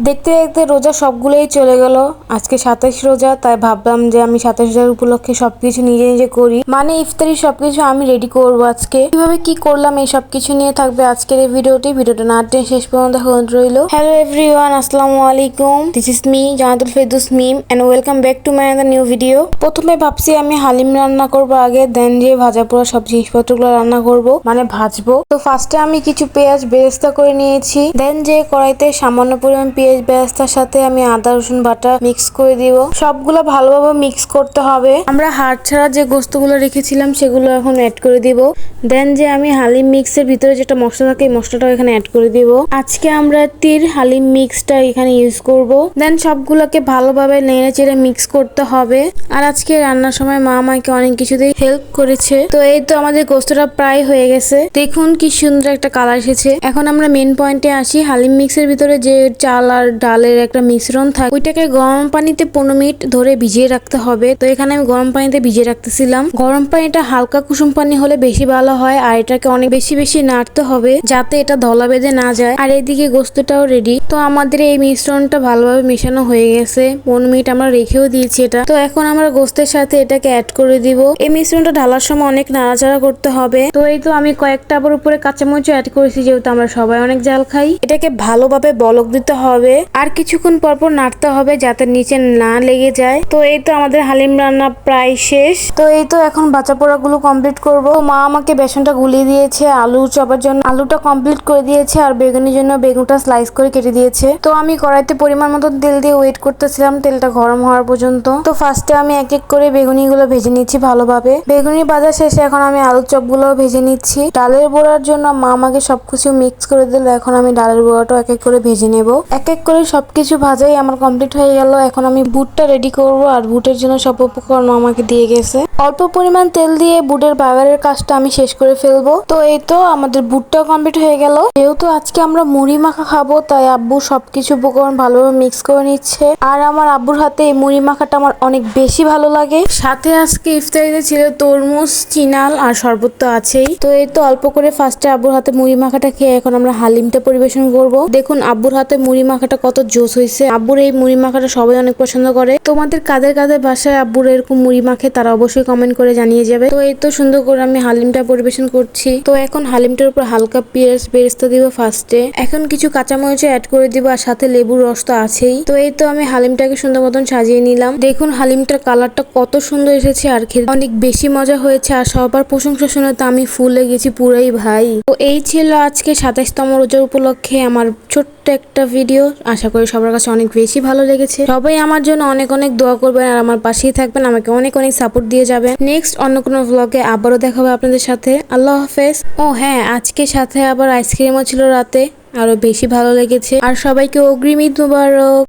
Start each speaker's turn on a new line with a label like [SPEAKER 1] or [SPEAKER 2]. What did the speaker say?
[SPEAKER 1] দেখতে দেখতে রোজা সবগুলোই চলে গেল। আজকে 27 রোজা, তাই ভাবলাম যে আমি 27 রোজার উপলক্ষে সবকিছু নিজে নিজে করি, মানে ইফতারি সবকিছু আমি রেডি করবো। আজকে কিভাবে কি করলাম এই সবকিছু নিয়ে থাকবে আজকের এই ভিডিওটা না টেনে শেষ পর্যন্ত দেখা রইল। হ্যালো এভরিওয়ান, আসসালামু আলাইকুম। This is me Jannatul Ferdous Mim and welcome back to my other new video. প্রথমে ভাবছি আমি হালিম রান্না করবো আগে, দেন যে ভাজা পোড়া সব জিনিসপত্রগুলো রান্না করব, মানে ভাজবো। তো ফার্স্টে আমি কিছু পেঁয়াজ বেরেস্তা করে নিয়েছি, দেন যে কড়াইতে সামান্য পরিমাণ পেঁয়াজ বেরেস্তার সাথে আমি আদা রসুন বাটা মিক্স করে দিব। সবগুলো ভালোভাবে মিক্স করতে হবে। আমরা হাড় ছাড়া যে গোস্তগুলো রেখেছিলাম সেগুলো এখন অ্যাড করে দিব। দেন যে আমি হালিম মিক্সের ভিতরে যেটা মশলা থাকে এই মশলাটাও এখানে অ্যাড করে দিব। আজকে আমরা তির হালিম মিক্সটা এখানে ইউজ করব। দেন সবগুলোকে ভালোভাবে নেড়ে চেড়ে মিক্স করতে হবে। আর আজকে রান্নার সময় মা আমাকে অনেক কিছুতেই হেল্প করেছে। তো এই তো আমাদের গোস্তটা প্রায় হয়ে গেছে, দেখুন কি সুন্দর একটা কালার এসেছে। এখন আমরা মেন পয়েন্টে আসি। হালিম মিক্সের ভিতরে যে চাল আর ডালের একটা মিশ্রণ থাকে, ওইটাকে গরম পানিতে 15 মিনিট ধরে ভিজিয়ে রাখতে হবে। তো এখানে আমি গরম পানিতে ভিজিয়ে রাখতেছিলাম। গরম পানিটা হালকা কুসুম পানি হলে বেশি ভালো হয়, আর এটাকে অনেক বেশি বেশি নাড়তে হবে যাতে এটা ধলা বেঁধে না যায়। আর এদিকে গোস্তটাও রেডি। তো আমাদের এই মিশ্রণটা ভালোভাবে মেশানো হয়ে গেছে, 15 মিনিট আমরা রেখেও দিয়েছি এটা। তো এখন আমরা গোস্তের সাথে এটাকে অ্যাড করে দিব। এই মিশ্রণটা ঢালার সময় অনেক নাড়াচাড়া করতে হবে। তো এই তো আমি কয়েকটা আবার উপরে কাঁচামরিচ অ্যাড করেছি, যেহেতু আমরা সবাই অনেক জাল খাই। এটাকে ভালোভাবে বলক দিতে হবে আর কিছুক্ষণ পরপর নাড়তে হবে যাতে নিচে না লেগে যায়। তো এই তো আমাদের হালিম রান্না প্রায় শেষ। তো এই তো এখন বাচ্চা পোড়া গুলো কমপ্লিট করব। মা আমাকে বেসনটা গুলিয়ে দিয়েছে, আলু চপার জন্য আলুটা কমপ্লিট করে দিয়েছে, আর বেগুনের জন্য বেগুনটা স্লাইস করে কেটে দিয়েছে। তো আমি কড়াইতে পরিমাণ মতো তেল দিয়ে ওয়েট করতেছিলাম তেলটা গরম হওয়ার পর্যন্ত। তো ফার্স্টে আমি এক এক করে বেগুনি গুলো ভেজে নিচ্ছি ভালোভাবে। বেগুনি ভাজা শেষে এখন আমি আলু চপ গুলো ভেজে নিচ্ছি। ডালের বড়ার জন্য মা আমাকে সবকিছু মিক্স করে দিল, এখন আমি ডালের বড়াটাও এক এক করে ভেজে নেব। এক এক করে সবকিছু ভাজাই আমার কমপ্লিট হয়ে গেল। এখন আমি বুটটা রেডি করব, আর বুটের জন্য সব উপকরণ আমাকে দিয়ে গেছে। অল্প পরিমাণ তেল দিয়ে বুটের বাগারের কাজটা আমি শেষ করে ফেলবো। তো এই তো আমাদের বুটটাও কমপ্লিট হয়ে গেল। যেহেতু আজকে আমরা মুড়ি মাখা খাবো, তাই আব্বু সবকিছু উপকরণ ভালোভাবে মিক্স করে নিচ্ছে। আর আমার আব্বুর হাতে এই মুড়ি মাখাটা আমার অনেক বেশি ভালো লাগে। সাথে আজকে ইফতারিতে ছিল তরমুজ, চিনাল আর শরবত তো আছেই। তো এই তো অল্প করে ফার্স্টে আব্বুর হাতে মুড়ি মাখাটা খেয়ে এখন আমরা হালিমটা পরিবেশন করব। দেখুন আব্বুর হাতে মুড়ি মাখাটা কত জোস হয়েছে। আব্বুর এই মুড়ি মাখাটা সবাই অনেক পছন্দ করে। তোমাদের কাদের কাদের বাসায় আব্বুর এরকম মুড়ি মাখে তারা অবশ্যই কমেন্ট করে জানিয়ে যাবে। তো এই তো সুন্দর করে আমি হালিমটা পরিবেশন করছি। তো এখন হালিমটার উপর হালকা পেঁয়াজ বেরেস্তা দিব ফার্স্টে। এখন কিছু কাঁচামরিচ অ্যাড করে দিব, আর সাথে লেবুর রস তো আছেই। তো এই তো আমি হালিমটাকে সুন্দর মতন সাজিয়ে নিলাম। দেখুন হালিমটার কালারটা কত সুন্দর এসেছে, আর খেতে অনেক বেশি মজা হয়েছে। আর সবার প্রশংসা শুনে তো আমি ফুলে গেছি পুরাই ভাই। তো এই ছিল আজকে 27তম রোজার উপলক্ষে আমার ছোট্ট একটা ভিডিও। আশা করি সবার কাছে অনেক বেশি ভালো লেগেছে। সবাই আমার জন্য অনেক অনেক দোয়া করবেন আর আমার পাশেই থাকবেন, আমাকে অনেক অনেক সাপোর্ট দিয়ে যাবেন। নেক্সট অন্য কোনো ভ্লগে আবারও দেখা হবে আপনাদের সাথে। আল্লাহ হাফেজ। ও হ্যাঁ, আজকে সাথে আবার আইসক্রিমও ছিল রাতে, আরো বেশি ভালো লেগেছে। আর সবাইকে অগ্রিম ঈদ মুবারক।